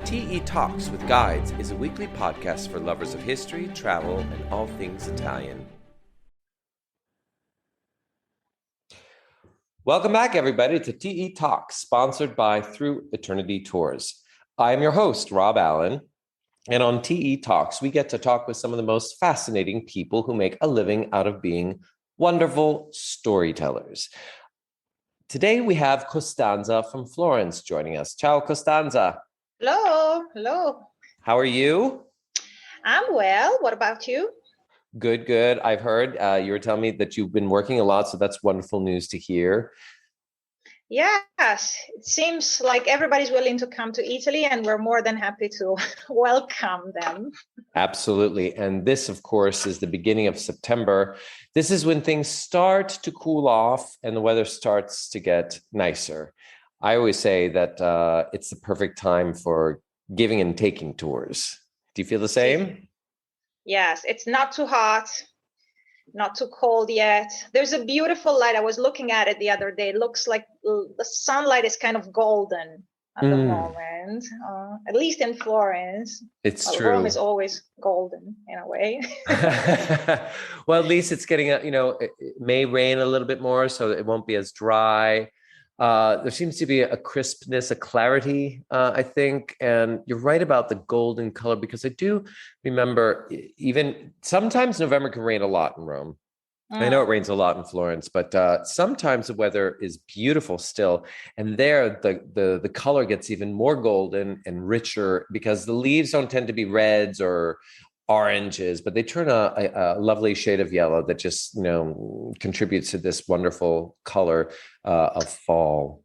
TE Talks with Guides is a weekly podcast for lovers of history, travel, and all things Italian. Welcome back, everybody, to TE Talks, sponsored by Through Eternity Tours. I am your host, Rob Allen, and on TE Talks, we get to talk with some of the most fascinating people who make a living out of being wonderful storytellers. Today, we have Costanza from Florence joining us. Ciao, Costanza. Hello. How are you? I'm well. What about you? Good. I've heard you were telling me that you've been working a lot, so that's wonderful news to hear. Yes, it seems like everybody's willing to come to Italy, and we're more than happy to welcome them. Absolutely. And this, of course, is the beginning of September. This is when things start to cool off and the weather starts to get nicer. I always say that it's the perfect time for giving and taking tours. Do you feel the same? Yes, it's not too hot, not too cold yet. There's a beautiful light. I was looking at it the other day. It looks like the sunlight is kind of golden at the moment, at least in Florence. It's true. Rome is always golden in a way. Well, at least it's getting, it may rain a little bit more, so it won't be as dry. There seems to be a crispness, a clarity, I think. And you're right about the golden color, because I do remember even sometimes November can rain a lot in Rome. I know it rains a lot in Florence, but sometimes the weather is beautiful still. And there, the color gets even more golden and richer, because the leaves don't tend to be reds or oranges, but they turn a lovely shade of yellow that just, contributes to this wonderful color of fall.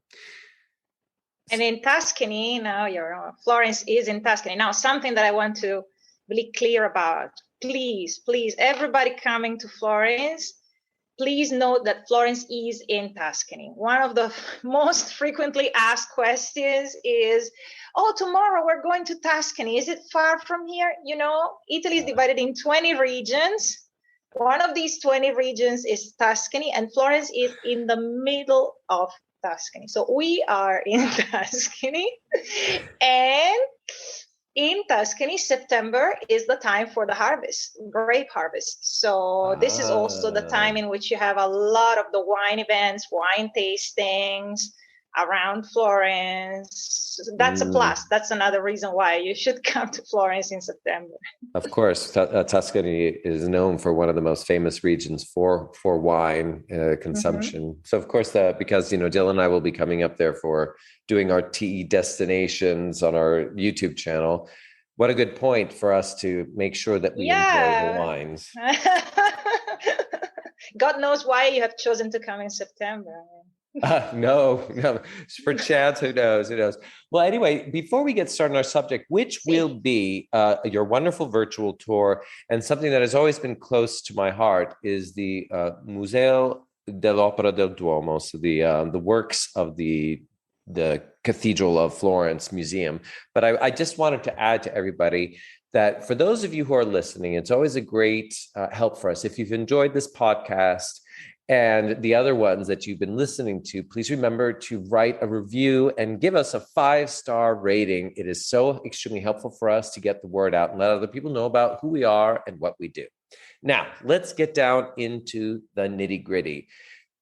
And in Tuscany, now Florence is in Tuscany. Now, something that I want to be clear about, please, everybody coming to Florence, please note that Florence is in Tuscany. One of the most frequently asked questions is, tomorrow we're going to Tuscany. Is it far from here? Italy is divided in 20 regions. One of these 20 regions is Tuscany, and Florence is in the middle of Tuscany. So we are in Tuscany, and in Tuscany, September is the time for the harvest, grape harvest. So this is also the time in which you have a lot of the wine events, wine tastings around Florence. That's a plus. That's another reason why you should come to Florence in September. Of course, Tuscany is known for one of the most famous regions for wine consumption. So, of course, because Jill and I will be coming up there for doing our TE destinations on our YouTube channel. What a good point for us to make sure that we enjoy the wines. God knows why you have chosen to come in September. No, for chance, who knows? Well, anyway, before we get started on our subject, which will be your wonderful virtual tour, and something that has always been close to my heart is the Museo dell'Opera del Duomo, so the works of the Cathedral of Florence Museum. But I just wanted to add to everybody that for those of you who are listening, it's always a great help for us. If you've enjoyed this podcast and the other ones that you've been listening to, please remember to write a review and give us a 5-star rating. It is so extremely helpful for us to get the word out and let other people know about who we are and what we do. Now, let's get down into the nitty-gritty.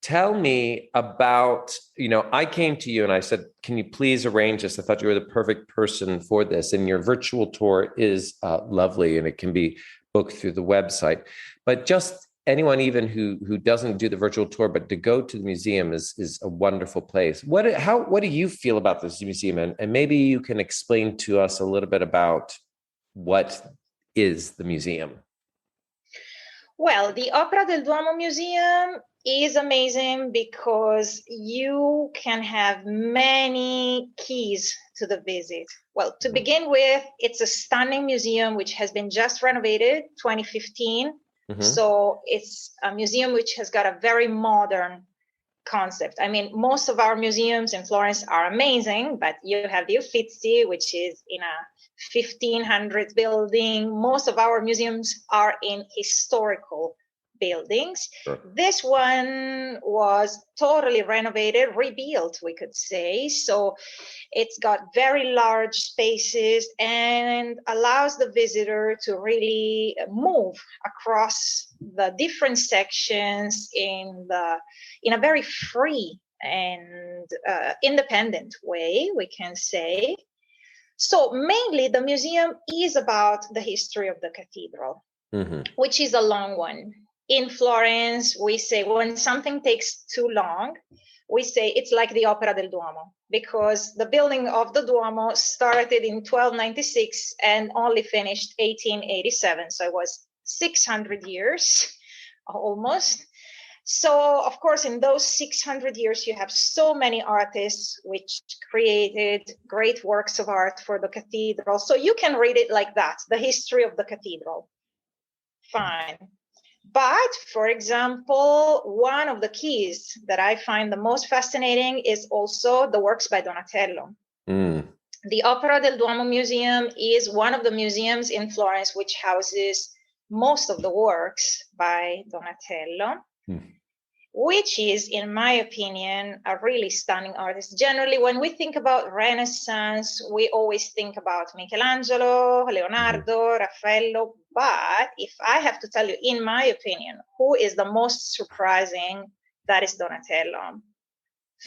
Tell me about, I came to you and I said, can you please arrange this? I thought you were the perfect person for this. And your virtual tour is lovely, and it can be booked through the website. But just anyone even who doesn't do the virtual tour, but to go to the museum is a wonderful place. What do you feel about this museum? And maybe you can explain to us a little bit about what is the museum. Well, the Opera del Duomo Museum is amazing because you can have many keys to the visit. Well, to begin with, it's a stunning museum which has been just renovated 2015. So it's a museum which has got a very modern concept. I mean, most of our museums in Florence are amazing, but you have the Uffizi, which is in a 1500s building. Most of our museums are in historical buildings. Sure. This one was totally renovated, rebuilt, we could say. So it's got very large spaces and allows the visitor to really move across the different sections in a very free and independent way, we can say. So mainly the museum is about the history of the cathedral, which is a long one. In Florence, we say when something takes too long, we say it's like the Opera del Duomo, because the building of the Duomo started in 1296 and only finished 1887. So it was 600 years almost. So, of course, in those 600 years, you have so many artists which created great works of art for the cathedral. So you can read it like that, the history of the cathedral. Fine. But, for example, one of the keys that I find the most fascinating is also the works by Donatello. The Opera del Duomo Museum is one of the museums in Florence which houses most of the works by Donatello, which is, in my opinion, a really stunning artist. Generally, when we think about Renaissance, we always think about Michelangelo, Leonardo, Raffaello. But if I have to tell you, in my opinion, who is the most surprising, that is Donatello.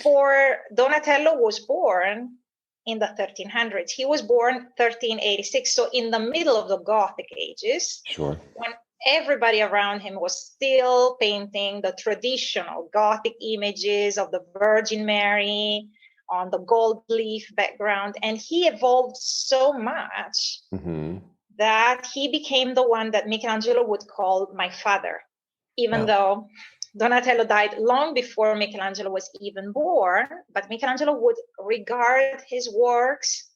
For Donatello was born in the 1300s. He was born 1386, so in the middle of the Gothic ages. Sure. When everybody around him was still painting the traditional Gothic images of the Virgin Mary on the gold leaf background. And he evolved so much that he became the one that Michelangelo would call my father, even though Donatello died long before Michelangelo was even born. But Michelangelo would regard his works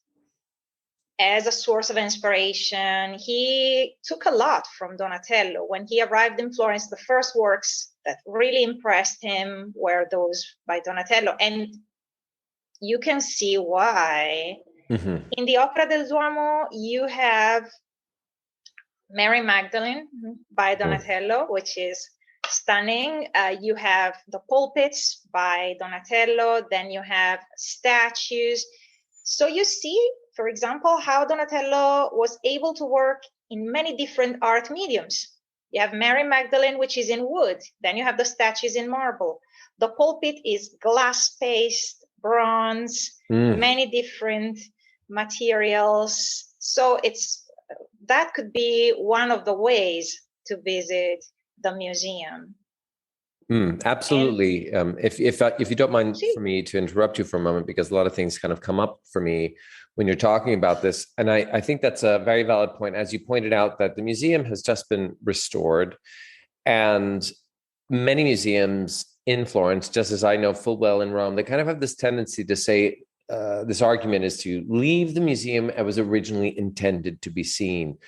as a source of inspiration. He took a lot from Donatello. When he arrived in Florence, the first works that really impressed him were those by Donatello. And you can see why. In the Opera del Duomo, you have Mary Magdalene by Donatello, which is stunning. You have the pulpits by Donatello. Then you have statues. So you see, for example, how Donatello was able to work in many different art mediums. You have Mary Magdalene, which is in wood. Then you have the statues in marble. The pulpit is glass paste, bronze, many different materials. So that could be one of the ways to visit the museum. Absolutely. If you don't mind for me to interrupt you for a moment, because a lot of things kind of come up for me when you're talking about this. And I think that's a very valid point. As you pointed out, that the museum has just been restored, and many museums in Florence, just as I know full well in Rome, they kind of have this tendency to say, this argument is to leave the museum as was originally intended to be seen,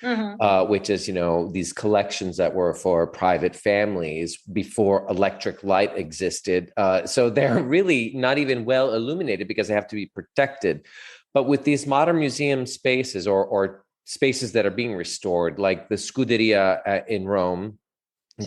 which is, these collections that were for private families before electric light existed. So they're really not even well illuminated because they have to be protected. But with these modern museum spaces or spaces that are being restored, like the Scuderia in Rome,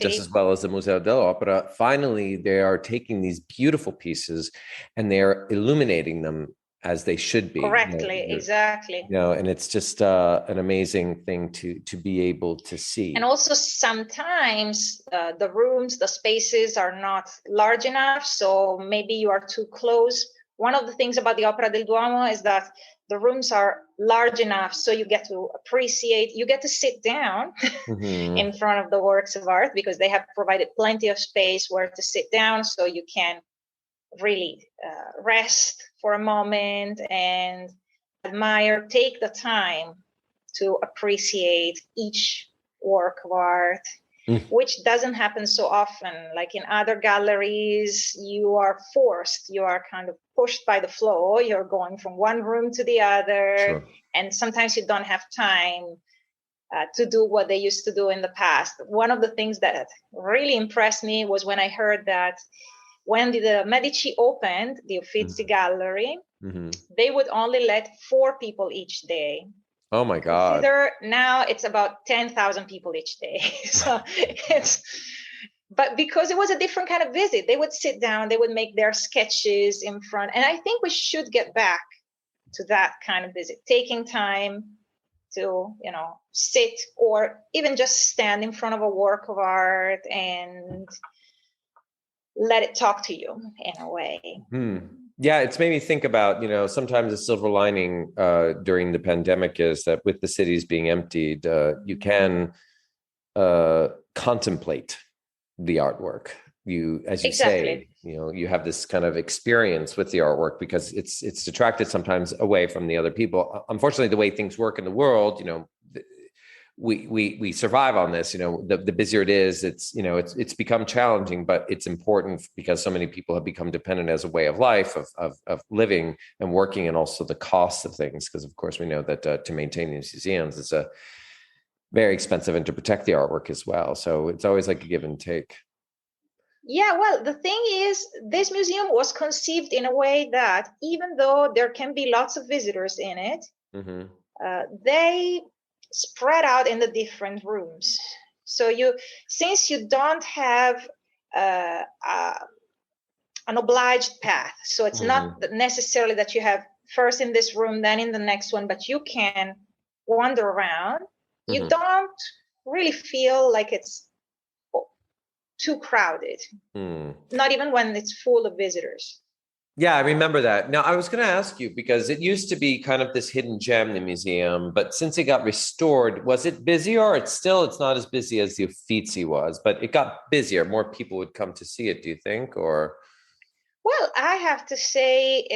just as well as the Museo dell'Opera, finally, they are taking these beautiful pieces and they're illuminating them as they should be. Correctly, exactly. And it's just an amazing thing to be able to see. And also sometimes the rooms, the spaces are not large enough, so maybe you are too close. One of the things about the Opera del Duomo is that the rooms are large enough so you get to sit down in front of the works of art, because they have provided plenty of space where to sit down, so you can really rest for a moment and take the time to appreciate each work of art, which doesn't happen so often. Like in other galleries, you are kind of pushed by the flow. You're going from one room to the other, and sometimes you don't have time to do what they used to do in the past. One of the things that really impressed me was when I heard that when the Medici opened the Uffizi Gallery, they would only let 4 people each day. Oh my God. Now it's about 10,000 people each day. So but because it was a different kind of visit, they would sit down, they would make their sketches in front. And I think we should get back to that kind of visit, taking time to, sit or even just stand in front of a work of art and let it talk to you in a way. Yeah, it's made me think about, sometimes the silver lining during the pandemic is that with the cities being emptied, you can contemplate the artwork. You, as you say, you have this kind of experience with the artwork because it's detracted sometimes away from the other people. Unfortunately, the way things work in the world, we survive on this. The busier it is, it's become challenging, but it's important because so many people have become dependent as a way of life, of living and working, and also the cost of things. Because of course we know that to maintain these museums is a very expensive, and to protect the artwork as well. So it's always like a give and take. Yeah, well, the thing is, this museum was conceived in a way that even though there can be lots of visitors in it, they spread out in the different rooms. So since you don't have an obliged path, so it's not necessarily that you have first in this room, then in the next one, but you can wander around. You don't really feel like it's too crowded, not even when it's full of visitors. Yeah, I remember that. Now, I was going to ask you, because it used to be kind of this hidden gem, the museum, but since it got restored, was it busier? Or it's not as busy as the Uffizi was, but it got busier. More people would come to see it, do you think? Or? Well, I have to say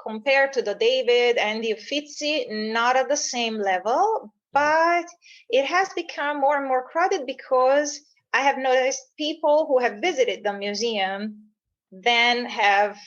compared to the David and the Uffizi, not at the same level, but it has become more and more crowded because I have noticed people who have visited the museum then have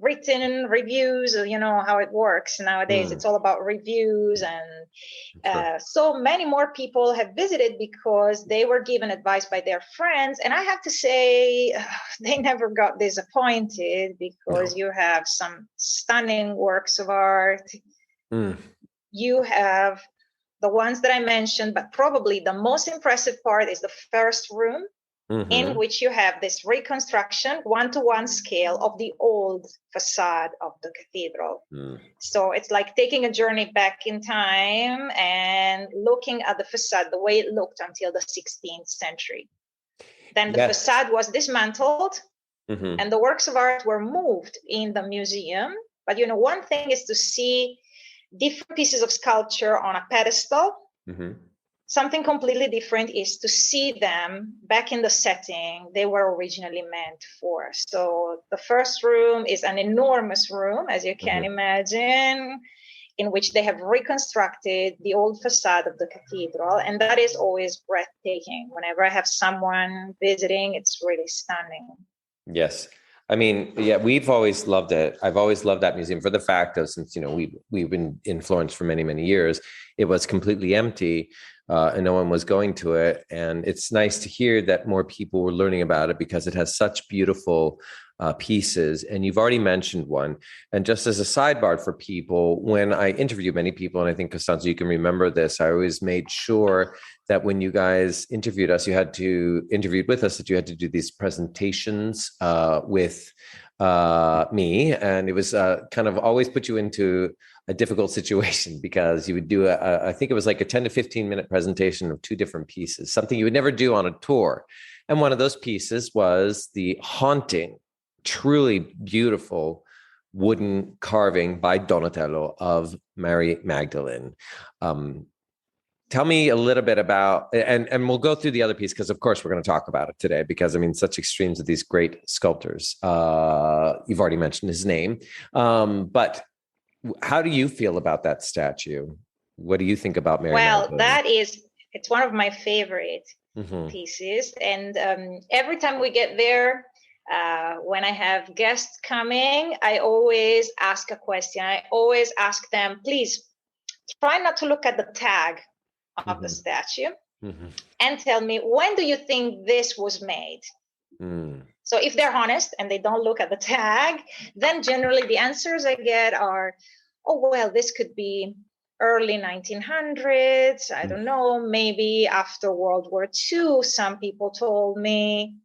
written reviews. You know how it works nowadays. It's all about reviews, and so many more people have visited because they were given advice by their friends. And I have to say, they never got disappointed because you have some stunning works of art. You have the ones that I mentioned, but probably the most impressive part is the first room, in which you have this reconstruction, 1-to-1 scale of the old facade of the cathedral. So it's like taking a journey back in time and looking at the facade the way it looked until the 16th century. Then the facade was dismantled and the works of art were moved in the museum. But one thing is to see different pieces of sculpture on a pedestal. Something completely different is to see them back in the setting they were originally meant for. So the first room is an enormous room, as you can imagine, in which they have reconstructed the old facade of the cathedral. And that is always breathtaking. Whenever I have someone visiting, it's really stunning. Yes. I mean, yeah, we've always loved it. I've always loved that museum for the fact of, since, we've been in Florence for many, many years, it was completely empty. And no one was going to it. And it's nice to hear that more people were learning about it because it has such beautiful pieces. And you've already mentioned one. And just as a sidebar for people, when I interview many people, and I think, Costanza, you can remember this, I always made sure that when you guys interviewed us, interviewed with us, that you had to do these presentations with me. And it was kind of always put you into a difficult situation because you would do I think it was like a 10 to 15 minute presentation of 2 different pieces, something you would never do on a tour. And one of those pieces was the haunting, truly beautiful wooden carving by Donatello of Mary Magdalene. Tell me a little bit about, and we'll go through the other piece because, of course, we're going to talk about it today because, I mean, such extremes of these great sculptors. You've already mentioned his name, but how do you feel about that statue? What do you think about Mary Magdalene? Well, it's one of my favorite pieces. And every time we get there, when I have guests coming, I always ask a question. I always ask them, please try not to look at the tag of the statue and tell me, when do you think this was made? So if they're honest and they don't look at the tag, then generally the answers I get are, oh, well, this could be early 1900s. I don't know, maybe after World War II, some people told me.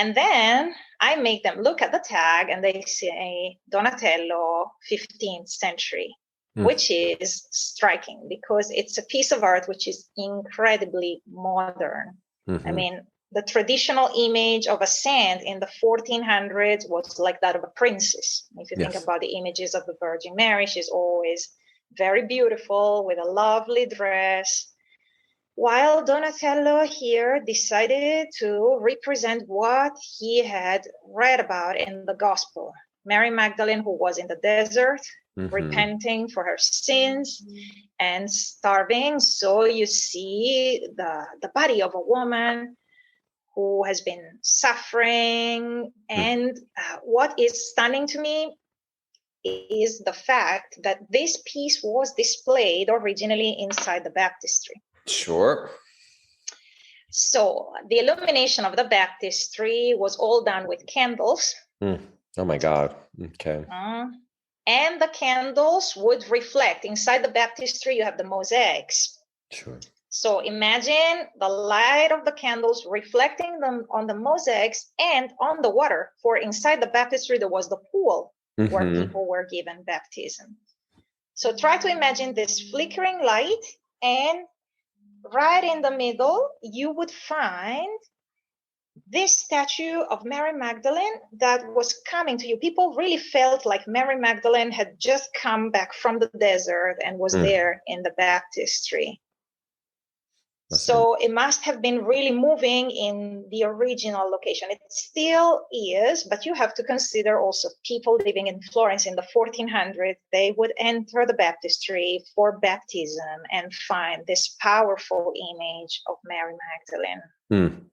And then I make them look at the tag and they say Donatello, 15th century, which is striking because it's a piece of art which is incredibly modern. I mean, the traditional image of a saint in the 1400s was like that of a princess. If you think about the images of the Virgin Mary, she's always very beautiful with a lovely dress. While Donatello here decided to represent what he had read about in the gospel. Mary Magdalene, who was in the desert, repenting for her sins and starving. So you see the body of a woman who has been suffering. And what is stunning to me is the fact that this piece was displayed originally inside the baptistry. Sure. So the illumination of the baptistry was all done with candles. Oh my God. Okay. And the candles would reflect inside the baptistry. You have the mosaics. Sure. So imagine the light of the candles reflecting them on the mosaics and on the water. For inside the baptistry, there was the pool where people were given baptism. So try to imagine this flickering light, and right in the middle, you would find this statue of Mary Magdalene that was coming to you. People really felt like Mary Magdalene had just come back from the desert and was there in the baptistry. So it must have been really moving in the original location. It still is, but you have to consider also people living in Florence in the 1400s. They would enter the baptistry for baptism and find this powerful image of Mary Magdalene.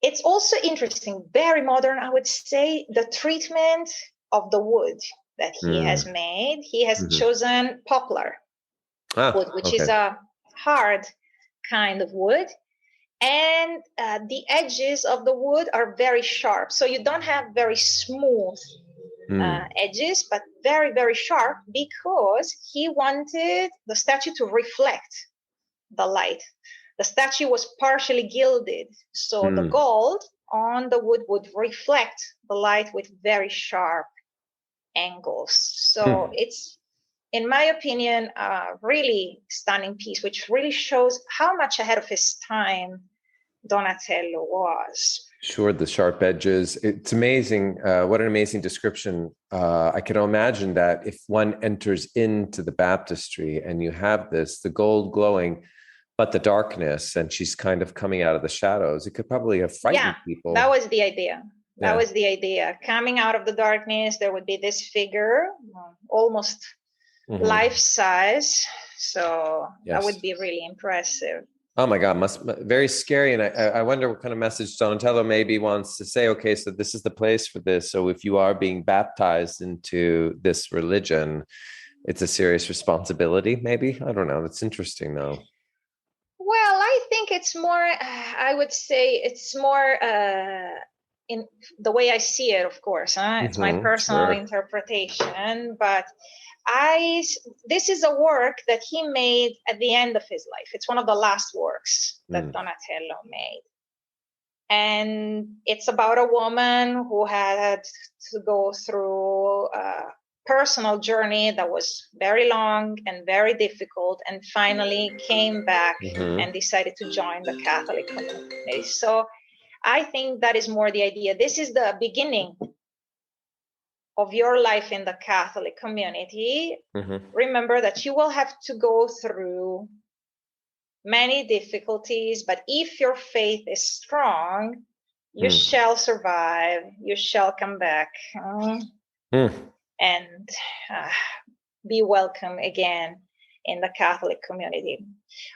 It's also interesting, very modern, I would say, the treatment of the wood that he has made. He has chosen poplar wood, which is a hard kind of wood, and the edges of the wood are very sharp, so you don't have very smooth edges, but very, very sharp, because he wanted the statue to reflect the light. The statue was partially gilded, so the gold on the wood would reflect the light with very sharp angles. So it's, in my opinion, a really stunning piece, which really shows how much ahead of his time Donatello was. Sure, the sharp edges. It's amazing. What an amazing description. I can imagine that if one enters into the baptistry and you have this, the gold glowing, but the darkness, and she's kind of coming out of the shadows, it could probably have frightened people. That was the idea. That was the idea. Coming out of the darkness, there would be this figure, almost life-size. So that would be really impressive. Oh my God, very scary. And I wonder what kind of message Donatello maybe wants to say. Okay, so this is the place for this. So if you are being baptized into this religion, it's a serious responsibility, maybe. I don't know. It's interesting, though. Well, I think it's more, I would say it's more in the way I see it, of course. It's my personal interpretation, but this is a work that he made at the end of his life. It's one of the last works that Donatello made. And it's about a woman who had to go through a personal journey that was very long and very difficult, and finally came back and decided to join the Catholic community. So I think that is more the idea. This is the beginning of your life in the Catholic community. Remember that you will have to go through many difficulties, but if your faith is strong, you shall survive, you shall come back and be welcome again in the Catholic community.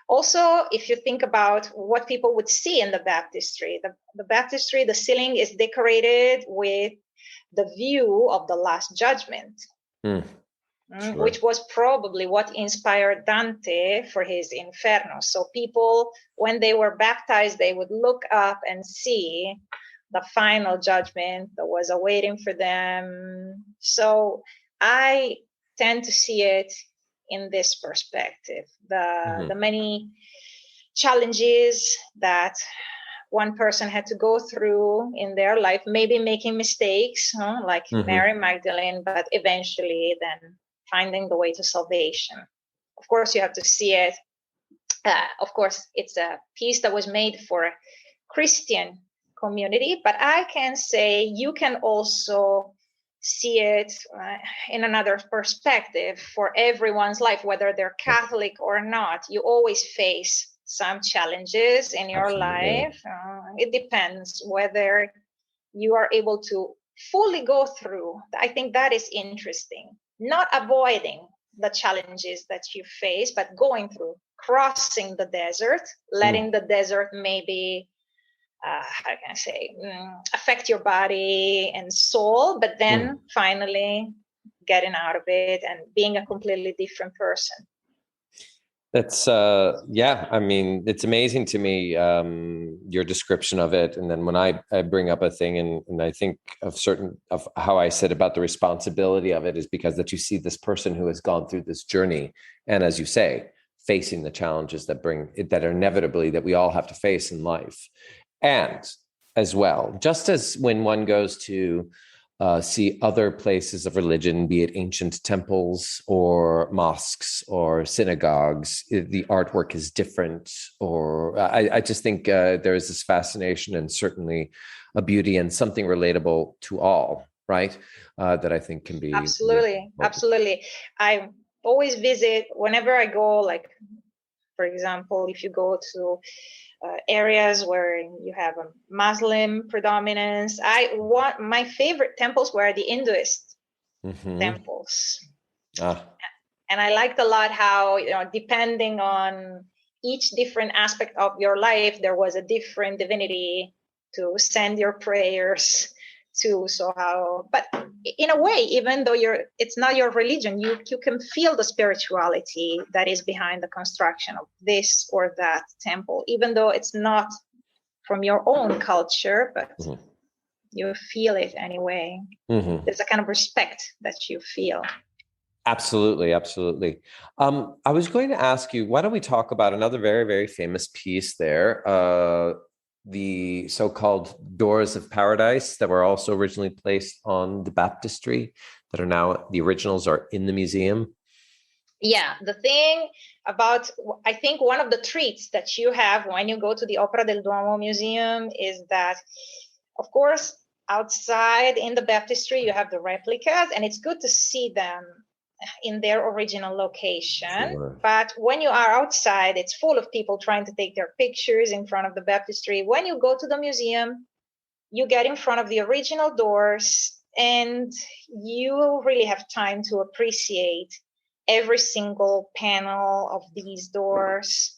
Also, if you think about what people would see in the baptistry, the baptistry, the ceiling is decorated with the view of the Last Judgment, which was probably what inspired Dante for his Inferno. So people, when they were baptized, they would look up and see the final judgment that was awaiting for them. So I tend to see it in this perspective. The many challenges that one person had to go through in their life, maybe making mistakes, like Mary Magdalene, but eventually then finding the way to salvation. Of course, you have to see it. Of course, it's a piece that was made for a Christian community, but I can say you can also see it in another perspective for everyone's life, whether they're Catholic or not. You always face some challenges in your life. It depends whether you are able to fully go through. I think that is interesting. Not avoiding the challenges that you face, but going through, crossing the desert, letting the desert maybe, how can I say, affect your body and soul, but then finally getting out of it and being a completely different person. That's I mean, it's amazing to me, your description of it. And then when I bring up a thing and I think of how I said about the responsibility of it is because that you see this person who has gone through this journey. And as you say, facing the challenges that are inevitably that we all have to face in life. And as well, just as when one goes to see other places of religion, be it ancient temples or mosques or synagogues, the artwork is different. Or I just think there is this fascination and certainly a beauty and something relatable to all, right? That I think can be absolutely. I always visit whenever I go, like, for example, if you go to areas where you have a Muslim predominance. My favorite temples were the Hinduist temples. And I liked a lot how, depending on each different aspect of your life, there was a different divinity to send your prayers to. But in a way, even though it's not your religion, you can feel the spirituality that is behind the construction of this or that temple, even though it's not from your own culture, but you feel it anyway. There's a kind of respect that you feel. Absolutely. I was going to ask you, why don't we talk about another very, very famous piece there, the so-called Doors of Paradise that were also originally placed on the baptistry that are now, the originals are in the museum. Yeah, the thing about, I think one of the treats that you have when you go to the Opera del Duomo Museum is that, of course, outside in the baptistry, you have the replicas, and it's good to see them in their original location. Sure. But when you are outside, it's full of people trying to take their pictures in front of the baptistry. When you go to the museum, you get in front of the original doors and you really have time to appreciate every single panel of these doors.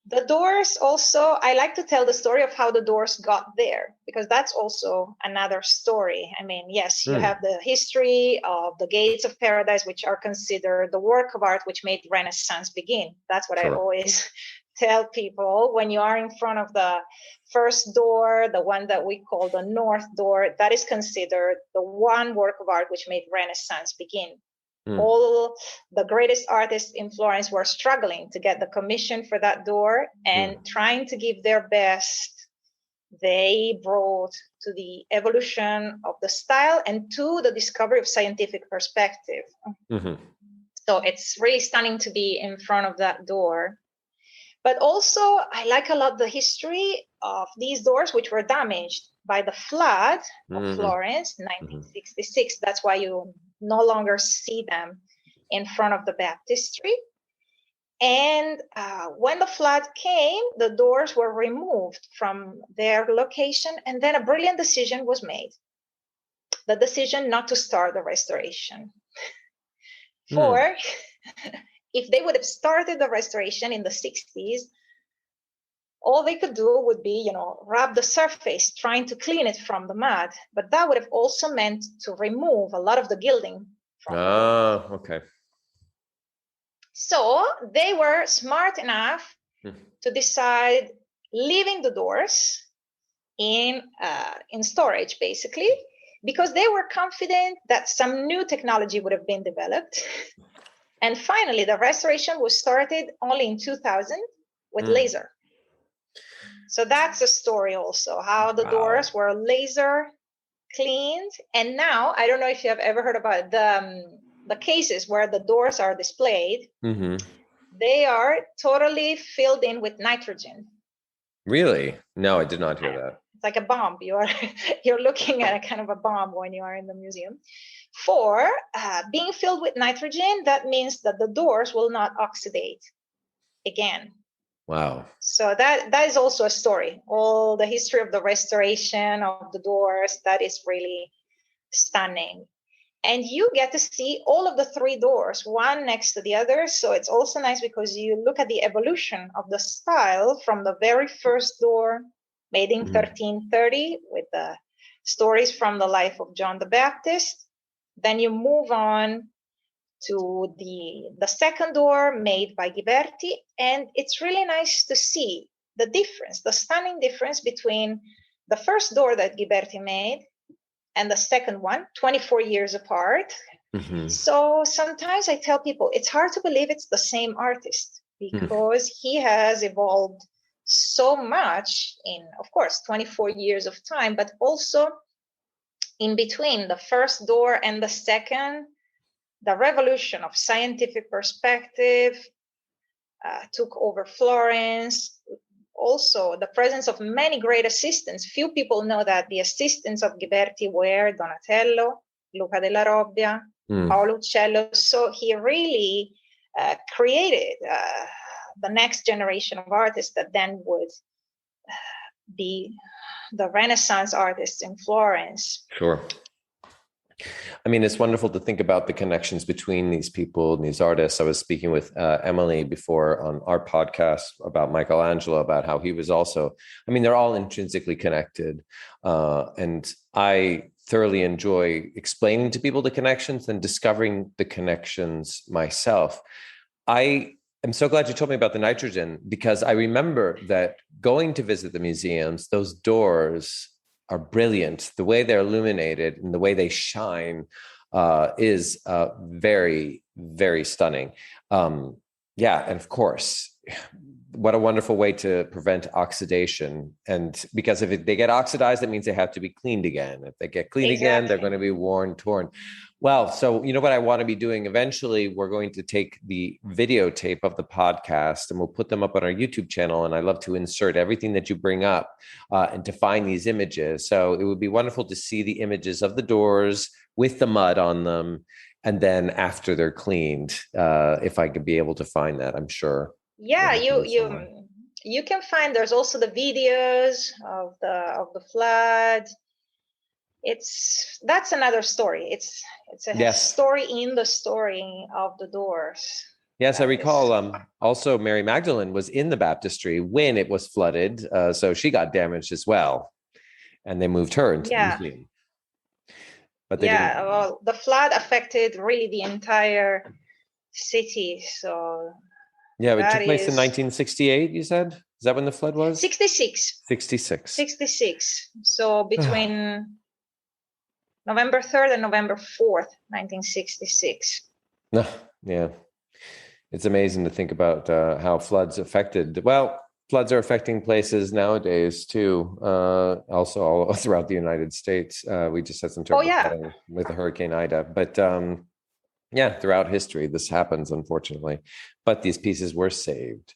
The doors also, I like to tell the story of how the doors got there, because that's also another story. I mean, yes, you have the history of the gates of paradise, which are considered the work of art which made Renaissance begin. That's what I always tell people. When you are in front of the first door, the one that we call the north door, that is considered the one work of art which made Renaissance begin. All the greatest artists in Florence were struggling to get the commission for that door and trying to give their best. They brought to the evolution of the style and to the discovery of scientific perspective. So it's really stunning to be in front of that door. But also, I like a lot the history of these doors, which were damaged by the flood of Florence, 1966. That's why you no longer see them in front of the baptistry. And when the flood came, the doors were removed from their location, and then a brilliant decision was made. The decision not to start the restoration. For if they would have started the restoration in the 60s, all they could do would be, rub the surface, trying to clean it from the mud. But that would have also meant to remove a lot of the gilding from okay. So they were smart enough to decide leaving the doors in storage, basically, because they were confident that some new technology would have been developed And finally, the restoration was started only in 2000 with laser. So that's a story also, how the doors were laser cleaned. And now, I don't know if you have ever heard about the cases where the doors are displayed. They are totally filled in with nitrogen. Really? No, I did not hear that. It's like a bomb. You're looking at a kind of a bomb when you are in the museum. For being filled with nitrogen, that means that the doors will not oxidate again. Wow. So that is also a story. All the history of the restoration of the doors, that is really stunning. And you get to see all of the three doors, one next to the other. So it's also nice because you look at the evolution of the style from the very first door made in 1330 with the stories from the life of John the Baptist. Then you move on to the second door made by Ghiberti. And it's really nice to see the difference, the stunning difference between the first door that Ghiberti made and the second one, 24 years apart. So sometimes I tell people it's hard to believe it's the same artist because he has evolved so much in, of course, 24 years of time, but also in between the first door and the second, the revolution of scientific perspective took over Florence. Also, the presence of many great assistants. Few people know that the assistants of Ghiberti were Donatello, Luca della Robbia, Paolo Uccello. So he really created the next generation of artists that then would be the Renaissance artists in Florence. Sure. I mean, it's wonderful to think about the connections between these people and these artists. I was speaking with Emily before on our podcast about Michelangelo, about how he was also, I mean, they're all intrinsically connected. And I thoroughly enjoy explaining to people the connections and discovering the connections myself. I am so glad you told me about the nitrogen, because I remember that going to visit the museums, those doors are brilliant. The way they're illuminated and the way they shine is very, very stunning. And of course, what a wonderful way to prevent oxidation. And because if they get oxidized, that means they have to be cleaned again. If they get cleaned again, they're going to be worn, torn. Well, so you know what I want to be doing eventually? We're going to take the videotape of the podcast and we'll put them up on our YouTube channel. And I love to insert everything that you bring up and to find these images. So it would be wonderful to see the images of the doors with the mud on them. And then after they're cleaned, if I could be able to find that, I'm sure. Yeah, you can find, there's also the videos of the flood. That's another story. It's a story in the story of the doors. Yes, I recall also Mary Magdalene was in the baptistry when it was flooded. So she got damaged as well. And they moved her into the museum. But well, the flood affected really the entire city. So yeah, it took place in 1968, you said? Is that when the flood was? 66. 66. So between November 3rd and November 4th, 1966. Yeah. It's amazing to think about how floods affected. Well, floods are affecting places nowadays too. Also all throughout the United States. We just had some terrible flooding with the Hurricane Ida. But throughout history, this happens, unfortunately. But these pieces were saved.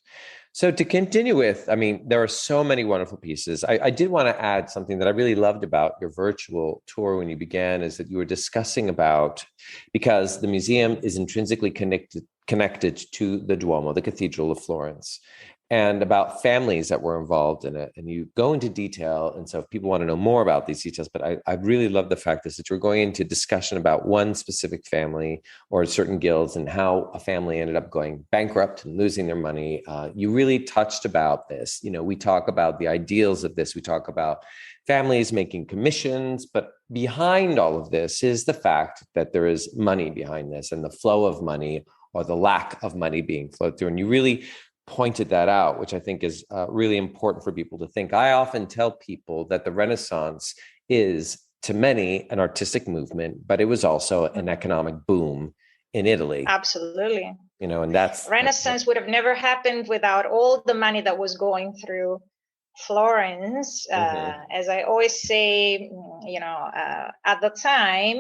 So to continue with, I mean, there are so many wonderful pieces. I did want to add something that I really loved about your virtual tour when you began, is that you were discussing about, because the museum is intrinsically connected to the Duomo, the Cathedral of Florence, and about families that were involved in it. And you go into detail. And so if people want to know more about these details, but I really love the fact that you're going into discussion about one specific family or certain guilds and how a family ended up going bankrupt and losing their money. You really touched about this. You know, we talk about the ideals of this. We talk about families making commissions, but behind all of this is the fact that there is money behind this and the flow of money or the lack of money being flowed through. And you really pointed that out, which I think is really important for people to think. I often tell people that the Renaissance is, to many, an artistic movement, but it was also an economic boom in Italy. Absolutely. And that's Renaissance would have never happened without all the money that was going through Florence. As I always say, at the time,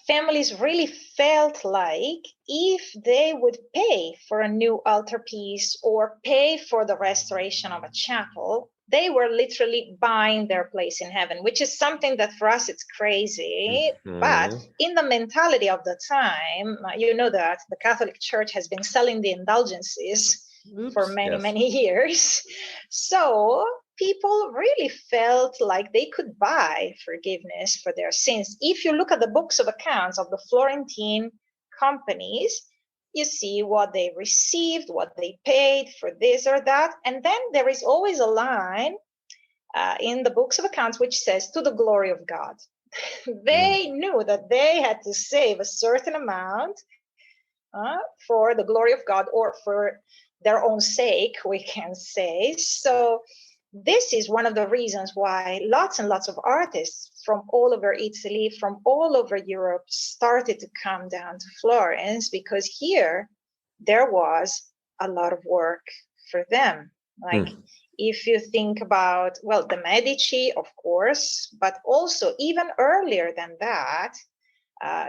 families really felt like if they would pay for a new altarpiece or pay for the restoration of a chapel, they were literally buying their place in heaven, which is something that for us it's crazy. But in the mentality of the time, that the Catholic Church has been selling the indulgences for many years. So people really felt like they could buy forgiveness for their sins. If you look at the books of accounts of the Florentine companies, you see what they received, what they paid for this or that. And then there is always a line in the books of accounts which says, to the glory of God. They knew that they had to save a certain amount for the glory of God, or for their own sake, we can say. So this is one of the reasons why lots and lots of artists from all over Italy, from all over Europe, started to come down to Florence, because here there was a lot of work for them. Like if you think about, well, the Medici, of course, but also even earlier than that,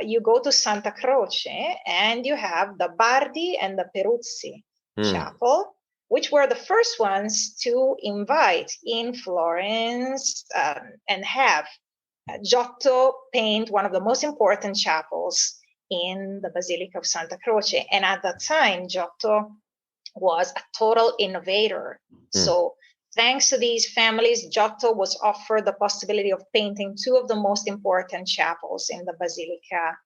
you go to Santa Croce and you have the Bardi and the Peruzzi chapel, which were the first ones to invite in Florence and have Giotto paint one of the most important chapels in the Basilica of Santa Croce. And at that time, Giotto was a total innovator. So thanks to these families, Giotto was offered the possibility of painting two of the most important chapels in the Basilica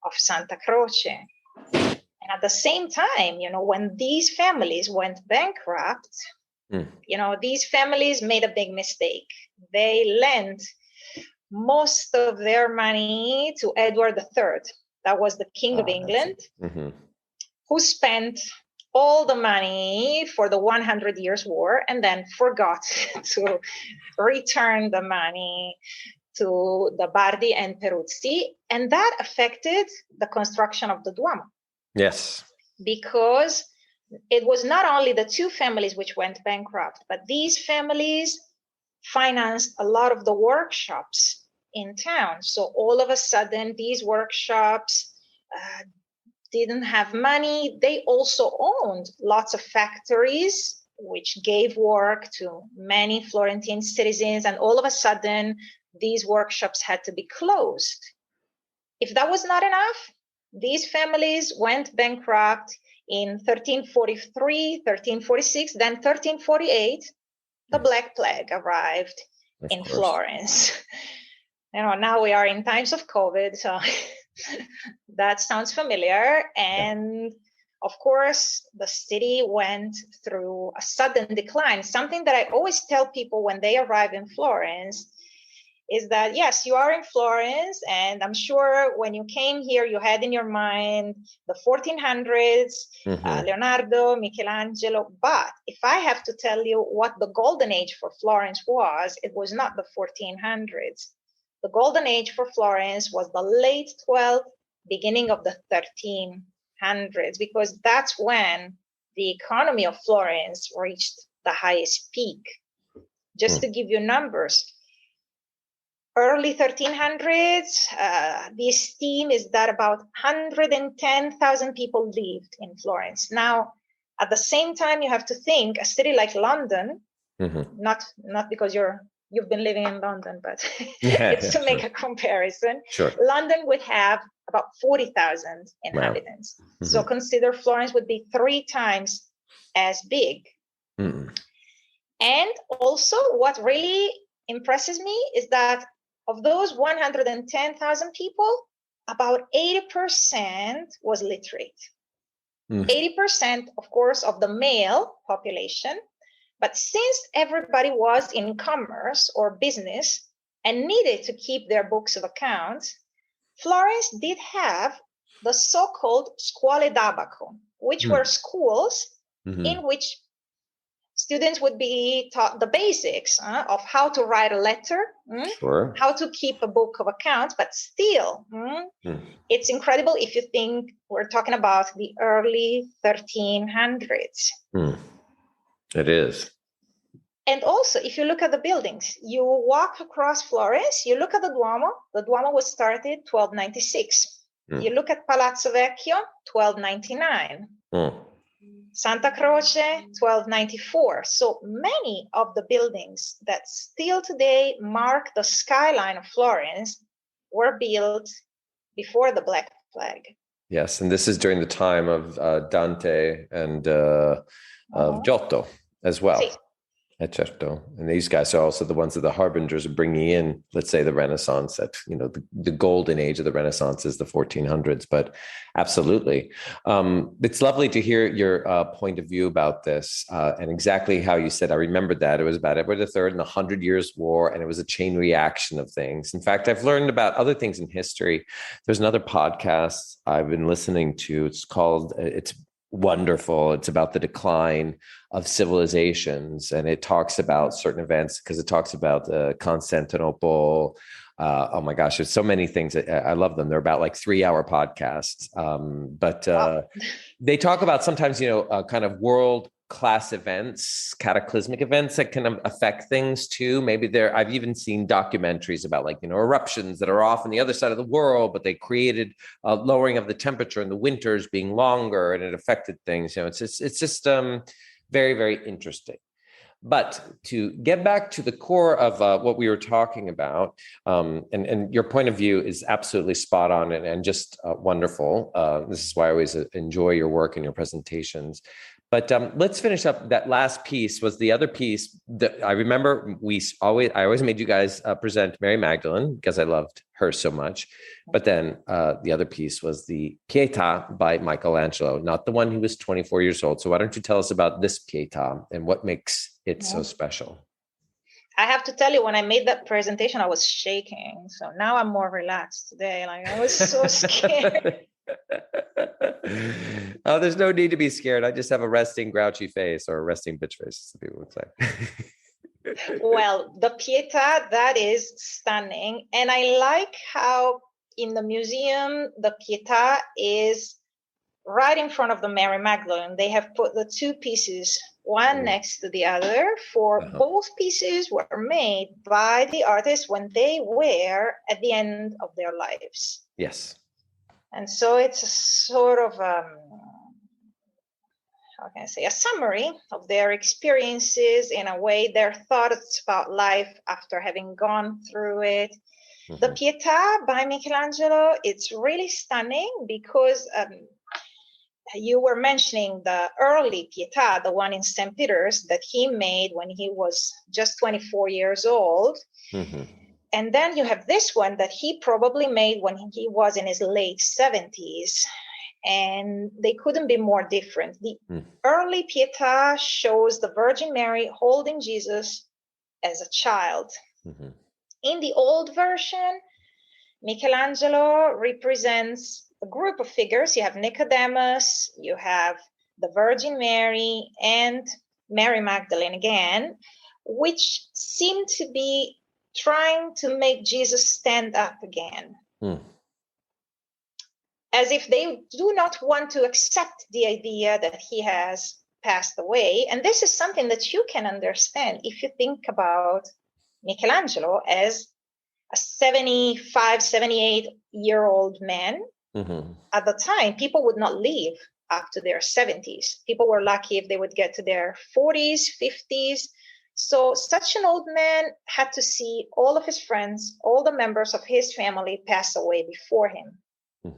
of Santa Croce. And at the same time, when these families went bankrupt, these families made a big mistake. They lent most of their money to Edward III. That was the King of England, who spent all the money for the 100 Years' War and then forgot to return the money to the Bardi and Peruzzi. And that affected the construction of the Duomo. Yes. Because it was not only the two families which went bankrupt, but these families financed a lot of the workshops in town. So all of a sudden, these workshops didn't have money. They also owned lots of factories, which gave work to many Florentine citizens. And all of a sudden, these workshops had to be closed. If that was not enough, these families went bankrupt in 1343, 1346, then 1348, the Black Plague arrived in Florence. Now we are in times of COVID, so that sounds familiar. And of course, the city went through a sudden decline. Something that I always tell people when they arrive in Florence is that, yes, you are in Florence, and I'm sure when you came here, you had in your mind the 1400s, Leonardo, Michelangelo. But if I have to tell you what the golden age for Florence was, it was not the 1400s. The golden age for Florence was the late 12th, beginning of the 1300s, because that's when the economy of Florence reached the highest peak. Just to give you numbers, early 1300s, the estimate is that about 110,000 people lived in Florence. Now, at the same time, you have to think a city like London, not because you've been living in London, but it's to make a comparison. Sure. London would have about 40,000 inhabitants. Wow. So consider Florence would be 3 times as big. And also what really impresses me is that of those 110,000 people, about 80% was literate. 80%, of course, of the male population. But since everybody was in commerce or business and needed to keep their books of accounts, Florence did have the so-called scuole d'abaco, which were schools in which students would be taught the basics of how to write a letter, Sure. how to keep a book of accounts, but still, it's incredible if you think we're talking about the early 1300s. It is. And also, if you look at the buildings, you walk across Florence, you look at the Duomo was started 1296. You look at Palazzo Vecchio, 1299. Santa Croce, 1294. So many of the buildings that still today mark the skyline of Florence were built before the Black Flag. Yes, and this is during the time of Dante and of Giotto as well. Sí. Certo. And these guys are also the ones that the harbingers are bringing in, let's say, the Renaissance, that, the golden age of the Renaissance is the 1400s, but absolutely. It's lovely to hear your point of view about this and exactly how you said. I remembered that it was about Edward III and the 100 Years' War, and it was a chain reaction of things. In fact, I've learned about other things in history. There's another podcast I've been listening to. It's wonderful. It's about the decline of civilizations, and it talks about certain events, because it talks about Constantinople. Oh my gosh, there's so many things. I love them. They're about like 3-hour podcasts. But they talk about sometimes, kind of world class events, cataclysmic events that can affect things too. Maybe I've even seen documentaries about eruptions that are off on the other side of the world, but they created a lowering of the temperature and the winters being longer, and it affected things. It's just very, very interesting. But to get back to the core of what we were talking about, and your point of view is absolutely spot on and just wonderful. This is why I always enjoy your work and your presentations. But let's finish up. That last piece was the other piece that I remember. I always made you guys present Mary Magdalene because I loved her so much. But then the other piece was the Pietà by Michelangelo, not the one who was 24 years old. So why don't you tell us about this Pietà and what makes it so special? I have to tell you, when I made that presentation, I was shaking. So now I'm more relaxed today. I was so scared. Oh, there's no need to be scared. I just have a resting grouchy face, or a resting bitch face, as people would say. Well, the Pietà, that is stunning. And I like how in the museum, the Pietà is right in front of the Mary Magdalene. They have put the two pieces, one next to the other, for both pieces were made by the artists when they were at the end of their lives. Yes. And so it's a sort of, how can I say, a summary of their experiences, in a way, their thoughts about life after having gone through it. The Pietà by Michelangelo, it's really stunning because you were mentioning the early Pietà, the one in St. Peter's that he made when he was just 24 years old. And then you have this one that he probably made when he was in his late 70s. And they couldn't be more different. The early Pietà shows the Virgin Mary holding Jesus as a child. In the old version, Michelangelo represents a group of figures. You have Nicodemus, you have the Virgin Mary, and Mary Magdalene again, which seem to be trying to make Jesus stand up again. As if they do not want to accept the idea that he has passed away. And this is something that you can understand if you think about Michelangelo as a 75, 78-year-old man. At the time, people would not live up to their 70s. People were lucky if they would get to their 40s, 50s. So such an old man had to see all of his friends, all the members of his family pass away before him.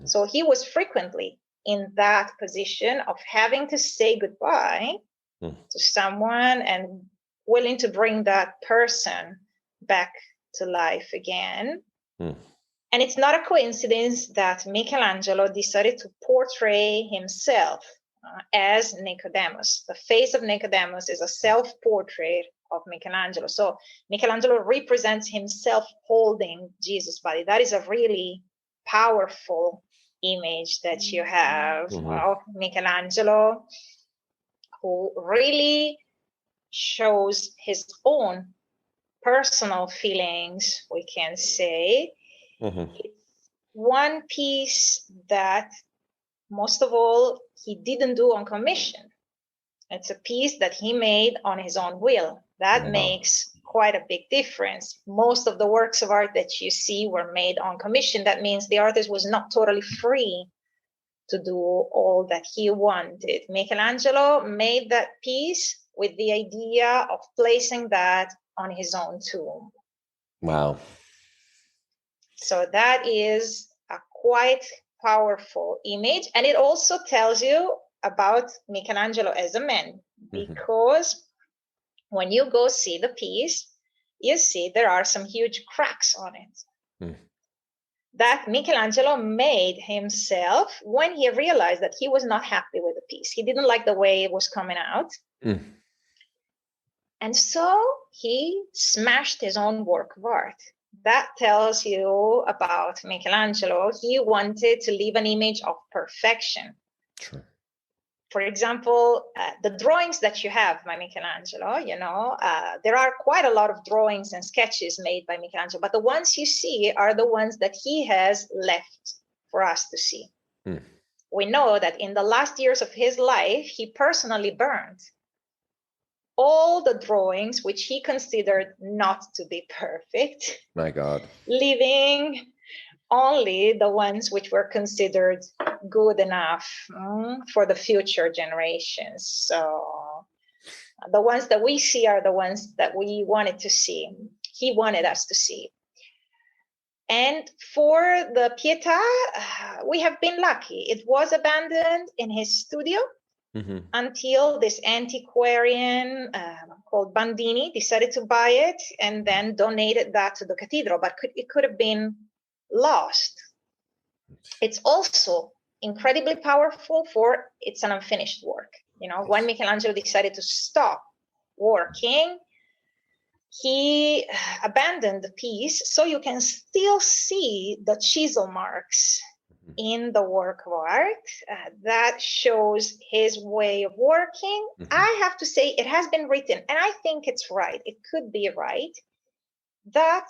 So he was frequently in that position of having to say goodbye to someone and willing to bring that person back to life again. And it's not a coincidence that Michelangelo decided to portray himself as Nicodemus. The face of Nicodemus is a self-portrait of Michelangelo. So Michelangelo represents himself holding Jesus' body. That is a really powerful image that you have of Michelangelo, who really shows his own personal feelings, we can say. It's one piece that, most of all, he didn't do on commission. It's a piece that he made on his own will. That makes quite a big difference. Most of the works of art that you see were made on commission. That means the artist was not totally free to do all that he wanted. Michelangelo made that piece with the idea of placing that on his own tomb. Wow. So that is a quite powerful image. And it also tells you about Michelangelo as a man, because when you go see the piece, you see there are some huge cracks on it. That Michelangelo made himself when he realized that he was not happy with the piece. He didn't like the way it was coming out. And so he smashed his own work of art. That tells you about Michelangelo. He wanted to leave an image of perfection. Sure. For example, the drawings that you have by Michelangelo, there are quite a lot of drawings and sketches made by Michelangelo, but the ones you see are the ones that he has left for us to see. We know that in the last years of his life, he personally burned all the drawings which he considered not to be perfect. My God. Leaving only the ones which were considered good enough for the future generations. So the ones that we see are the ones that we wanted to see. He wanted us to see. And for the Pietà, we have been lucky. It was abandoned in his studio until this antiquarian called Bandini decided to buy it and then donated that to the cathedral. But it could have been lost. It's also incredibly powerful for it's an unfinished work. When Michelangelo decided to stop working, he abandoned the piece, so you can still see the chisel marks in the work of art. That shows his way of working. I have to say, it has been written, and I think it's right, it could be right, that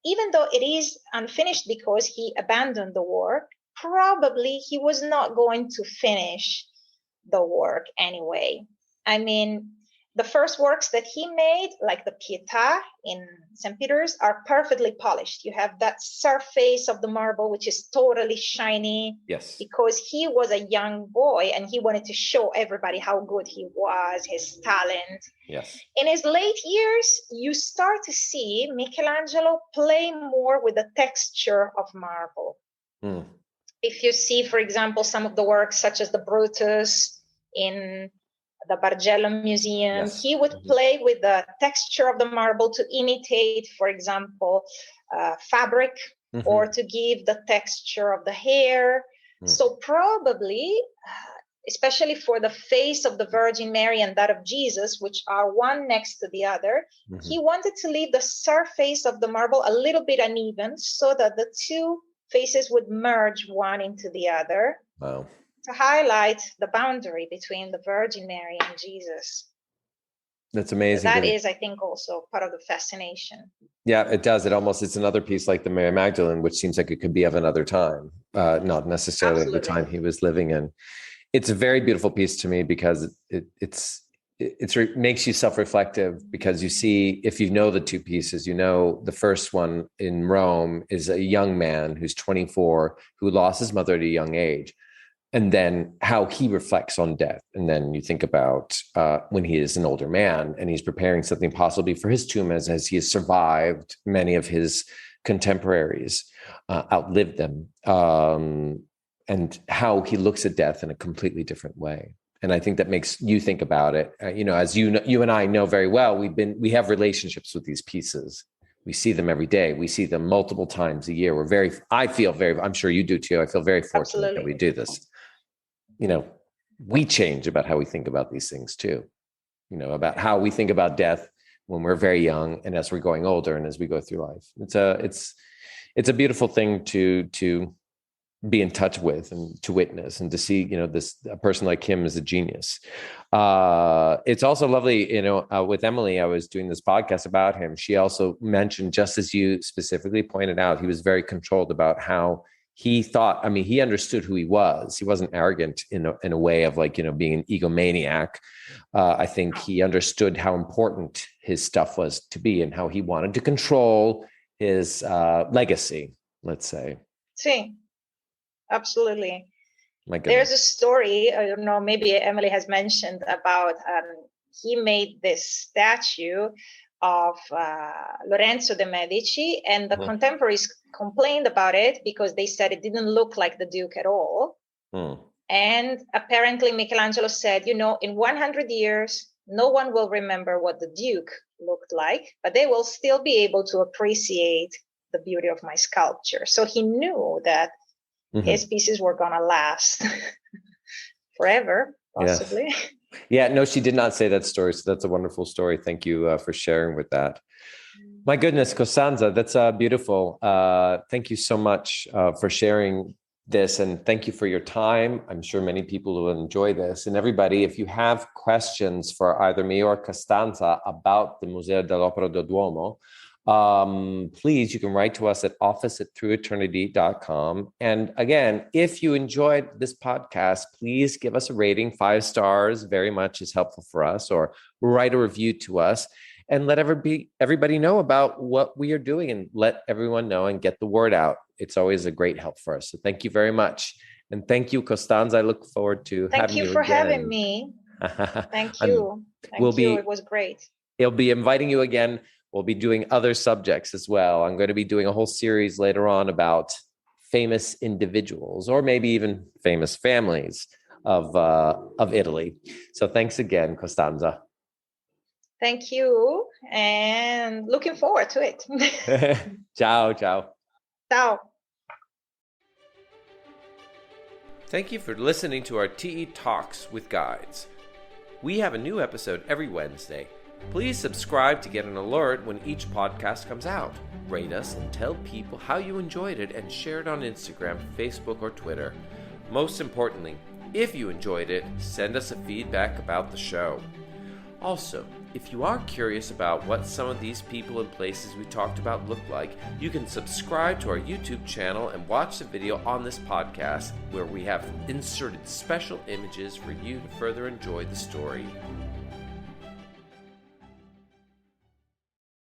even though it is unfinished because he abandoned the work, probably he was not going to finish the work anyway. I mean, the first works that he made, like the Pietà in St. Peter's, are perfectly polished. You have that surface of the marble, which is totally shiny. Yes. Because he was a young boy and he wanted to show everybody how good he was, his talent. Yes. In his late years, you start to see Michelangelo play more with the texture of marble. If you see, for example, some of the works such as the Brutus in the Bargello Museum, he would play with the texture of the marble to imitate, for example, fabric or to give the texture of the hair. So probably, especially for the face of the Virgin Mary and that of Jesus, which are one next to the other, he wanted to leave the surface of the marble a little bit uneven so that the two faces would merge one into the other. Wow. To highlight the boundary between the Virgin Mary and Jesus. That's amazing. That is, I think, also part of the fascination. Yeah, it does. It's another piece like the Mary Magdalene, which seems like it could be of another time, not necessarily the time he was living in. It's a very beautiful piece to me because it makes you self-reflective, because you see, if you know the two pieces, the first one in Rome is a young man who's 24 who lost his mother at a young age. And then how he reflects on death. And then you think about when he is an older man and he's preparing something possibly for his tomb, as he has survived many of his contemporaries, outlived them, and how he looks at death in a completely different way. And I think that makes you think about it. As you and I know very well, we have relationships with these pieces. We see them every day. We see them multiple times a year. I'm sure you do too. I feel very fortunate that we do this. We change about how we think about these things too, about how we think about death when we're very young and as we're going older and as we go through life. It's a beautiful thing to be in touch with and to witness and to see, a person like him as a genius. It's also lovely, with Emily, I was doing this podcast about him. She also mentioned, just as you specifically pointed out, he was very controlled about how he thought. I mean, he understood who he was. He wasn't arrogant in a way of being an egomaniac. I think he understood how important his stuff was to be and how he wanted to control his legacy, let's say. Sí. Absolutely. My goodness. There's a story, I don't know, maybe Emily has mentioned about he made this statue of Lorenzo de' Medici, and the contemporaries complained about it because they said it didn't look like the Duke at all. And apparently Michelangelo said, in 100 years, no one will remember what the Duke looked like, but they will still be able to appreciate the beauty of my sculpture. So he knew that his pieces were going to last forever, possibly. Yes. Yeah, no, she did not say that story. So that's a wonderful story. Thank you for sharing with that. My goodness, Costanza, that's beautiful. Thank you so much for sharing this, and thank you for your time. I'm sure many people will enjoy this. And everybody, if you have questions for either me or Costanza about the Museo dell'Opera del Duomo, please, you can write to us at office@througheternity.com. And again, if you enjoyed this podcast, please give us a rating. 5 stars very much is helpful for us, or write a review to us and let everybody know about what we are doing, and let everyone know and get the word out. It's always a great help for us. So thank you very much. And thank you, Costanza. I look forward to having you again. Thank you for having me. Thank you. It was great. He'll be inviting you again. We'll be doing other subjects as well. I'm going to be doing a whole series later on about famous individuals, or maybe even famous families of Italy. So thanks again, Costanza. Thank you, and looking forward to it. Ciao, ciao. Ciao. Thank you for listening to our TE Talks with Guides. We have a new episode every Wednesday. Please subscribe to get an alert when each podcast comes out. Rate us and tell people how you enjoyed it, and share it on Instagram, Facebook, or Twitter. Most importantly, if you enjoyed it, send us a feedback about the show. Also, if you are curious about what some of these people and places we talked about look like, you can subscribe to our YouTube channel and watch the video on this podcast, where we have inserted special images for you to further enjoy the story.